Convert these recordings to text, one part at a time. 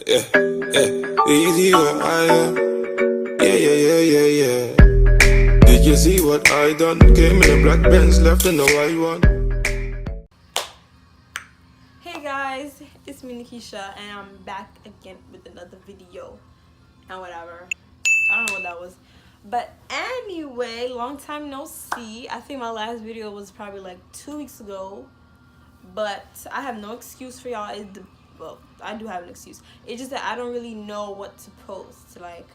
Easy where I am. Yeah. Did you see what I done? Came in a black Benz, left in the white one. Hey guys, it's me Nekeisha, and I'm back again with another video and whatever. I don't know what that was, but anyway, long time no see. I think my last video was probably like 2 weeks ago, but I have no excuse for y'all. Well, I do have an excuse. It's just that I don't really know what to post. Like,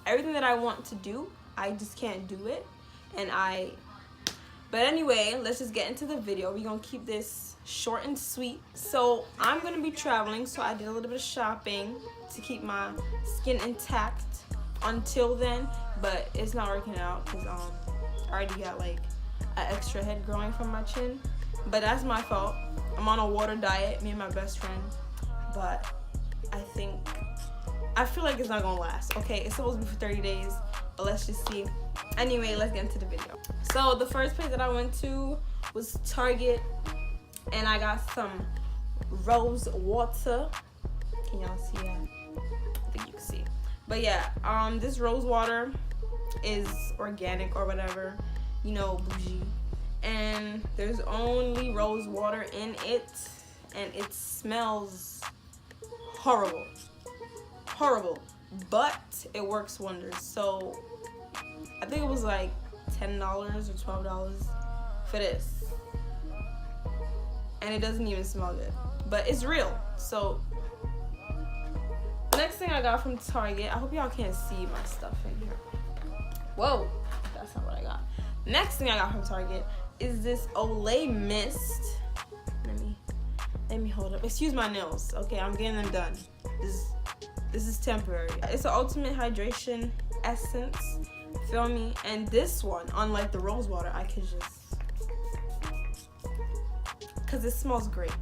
everything that I want to do, I just can't do it. But anyway, let's just get into the video. We're gonna keep this short and sweet. So I'm gonna be traveling, so I did a little bit of shopping to keep my skin intact until then, but it's not working out because I already got like an extra head growing from my chin, but that's my fault. I'm on a water diet, me and my best friend, but I feel like it's not gonna last. Okay, it's supposed to be for 30 days, but let's just see. Anyway, let's get into the video. So the first place that I went to was Target, and I got some rose water. Can y'all see that? I think you can see. But yeah, this rose water is organic or whatever, you know, bougie. And there's only rose water in it, and it smells horrible, but it works wonders. So I think it was like $10 or $12 for this, and it doesn't even smell good, but it's real. So next thing I got from Target, I hope y'all can't see my stuff in here. Whoa, that's not what I got. Next thing I got from Target is this Olay mist. Let me hold up. Excuse my nails. Okay, I'm getting them done. This is temporary. It's an ultimate hydration essence. Feel me? And this one, unlike the rose water, I could just, cause it smells great.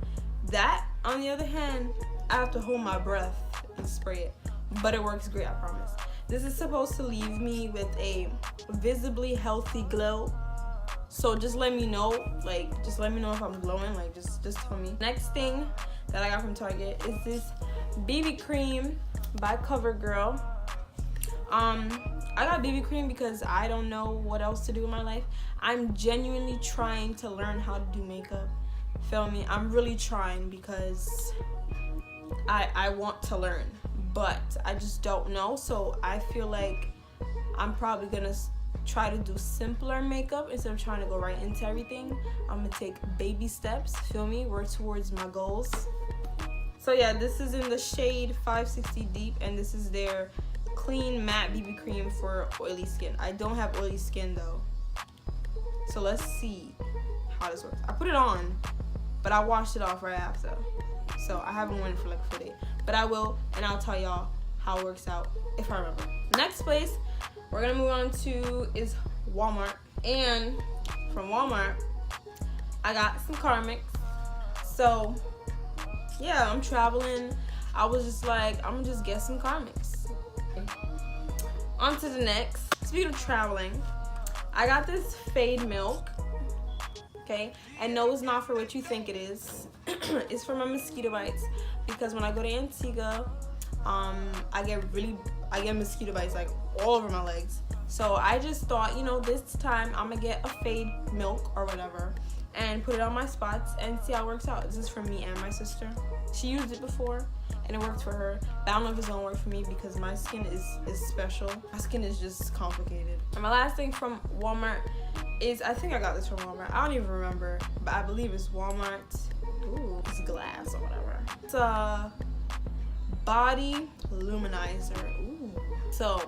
That, on the other hand, I have to hold my breath and spray it, but it works great, I promise. This is supposed to leave me with a visibly healthy glow. So just let me know, just let me know if I'm glowing, just tell me. Next thing that I got from Target is this BB cream by CoverGirl. I got BB cream because I don't know what else to do in my life. I'm genuinely trying to learn how to do makeup. Feel me? I'm really trying because I want to learn, but I just don't know. So I feel like I'm probably gonna try to do simpler makeup instead of trying to go right into everything. I'm gonna take baby steps, feel me, work towards my goals. So yeah, this is in the shade 560 Deep, and this is their clean matte BB cream for oily skin. I don't have oily skin though, so let's see how this works. I put it on, but I washed it off right after, so I haven't worn it for like a full day, but I will, and I'll tell y'all how it works out if I remember. Next place we're gonna move on to is Walmart, and from Walmart I got some Carmex. So yeah, I'm traveling. I was just like, I'm gonna just get some Carmex. On to the next. Speaking of traveling, I got this Fade Milk. Okay, I know it's not for what you think it is. It's for my mosquito bites, because when I go to Antigua, I get mosquito bites like all over my legs. So I just thought, you know, this time I'm gonna get a Fade Milk or whatever and put it on my spots and see how it works out. This is for me and my sister. She used it before and it worked for her, but I don't know if it's gonna work for me because my skin is special. My skin is just complicated. And my last thing from Walmart is, I think I got this from Walmart. I don't even remember, but I believe it's Walmart. Ooh, it's glass or whatever. It's a body luminizer. Ooh. So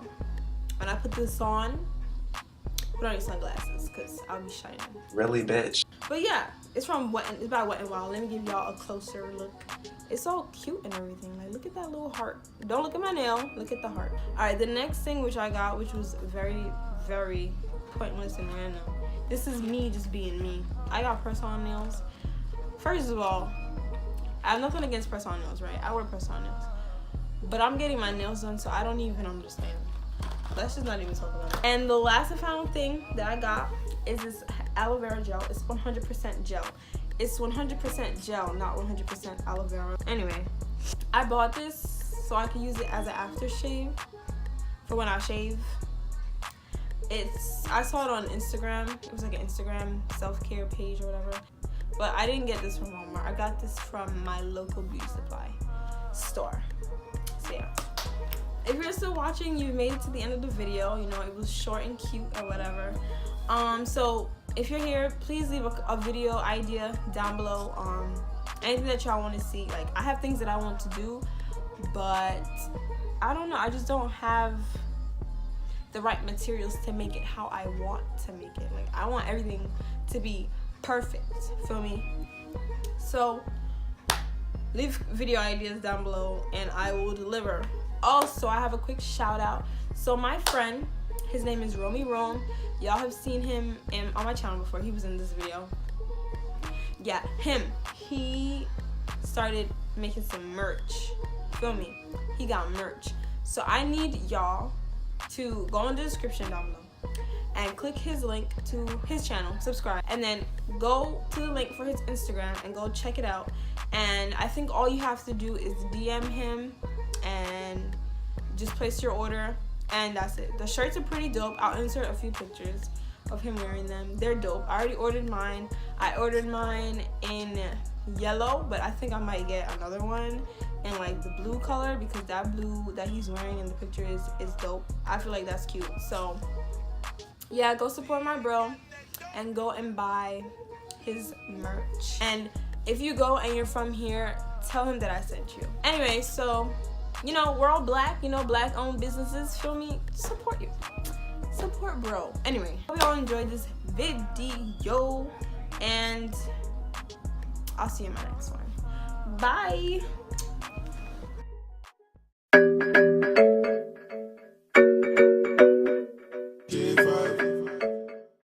when I put this on, put on your sunglasses because I'll be shining. Really, bitch? But yeah, it's by Wet n Wild. Let me give y'all a closer look. It's all cute and everything. Like, look at that little heart. Don't look at my nail, look at the heart. All right, the next thing which I got, which was very, very pointless and random. This is me just being me. I got press-on nails. First of all, I have nothing against press-on nails, right? I wear press-on nails. But I'm getting my nails done, so I don't even understand. Let's just not even talk about it. And the last and final thing that I got is this aloe vera gel. It's 100% gel. It's 100% gel, not 100% aloe vera. Anyway, I bought this so I can use it as an aftershave for when I shave. I saw it on Instagram. It was like an Instagram self-care page or whatever. But I didn't get this from Walmart. I got this from my local beauty supply store. So yeah. If you're still watching, you made it to the end of the video. You know, it was short and cute or whatever. So if you're here, please leave a video idea down below. Anything that y'all want to see. Like, I have things that I want to do, but I don't know. I just don't have the right materials to make it how I want to make it. Like, I want everything to be perfect. Feel me? So leave video ideas down below and I will deliver. Also, I have a quick shout out. So my friend, his name is ROMEY. Y'all have seen him on my channel before. He was in this video. Yeah, him. He started making some merch. Feel me? He got merch. So I need y'all to go in the description down below and click his link to his channel, subscribe, and then go to the link for his Instagram and go check it out. And I think all you have to do is DM him and just place your order, and that's it. The shirts are pretty dope. I'll insert a few pictures of him wearing them. They're dope. I already ordered mine. I ordered mine in yellow, but I think I might get another one in like the blue color, because that blue that he's wearing in the picture is dope. I feel like that's cute. So yeah, go support my bro and go and buy his merch. And if you go and you're from here, tell him that I sent you. Anyway, so you know, we're all black, you know, black owned businesses, feel me? Support you. Support bro. Anyway, hope y'all enjoyed this video, and I'll see you in my next one. Bye.